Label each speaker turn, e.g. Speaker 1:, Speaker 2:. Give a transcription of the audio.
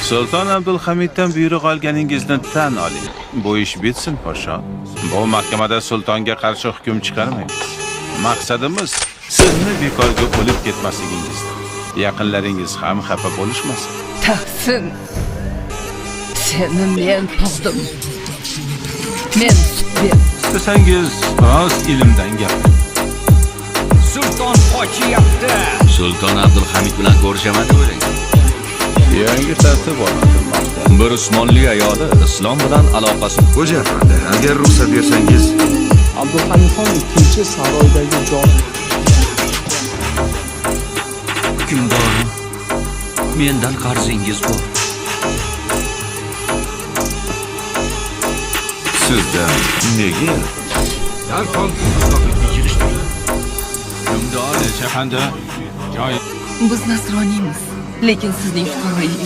Speaker 1: Sulton Abdulhamiddan buyruq olganingizni tan oling. Bu ish bitsin, podsho. Bu mahkamada sultonga qarshi hukm chiqarmaymiz. Maqsadimiz sizni bekorga o'lib ketmasligingizdir. Yaqinlaringiz ham xafa bo'lishmasin.
Speaker 2: Tahsin, seni men tug'dim. Men sutdim.
Speaker 1: İstesangiz biroz ilmdan gapiring.
Speaker 3: Sulton qochyapti.
Speaker 4: Sulton Abdulhamid bilan ko'rishaman deb o'ylang.
Speaker 1: Yangi tartib o'rnatilmoqda.
Speaker 4: Bir Usmonli ayoli islom bilan aloqasi.
Speaker 5: Xo'ja efendi, agar ruxsat bersangiz,
Speaker 6: Abdulhamidxon ikkinchi saroydagi joy.
Speaker 4: Hukmdor, mendan qarzingiz bor.
Speaker 5: sizdan nega?
Speaker 3: Darhol qishloqqa kirishdi.
Speaker 1: Hukmdor, efendi, joy
Speaker 2: Biz nasroniymiz, lekin sizning fuqaroyingiz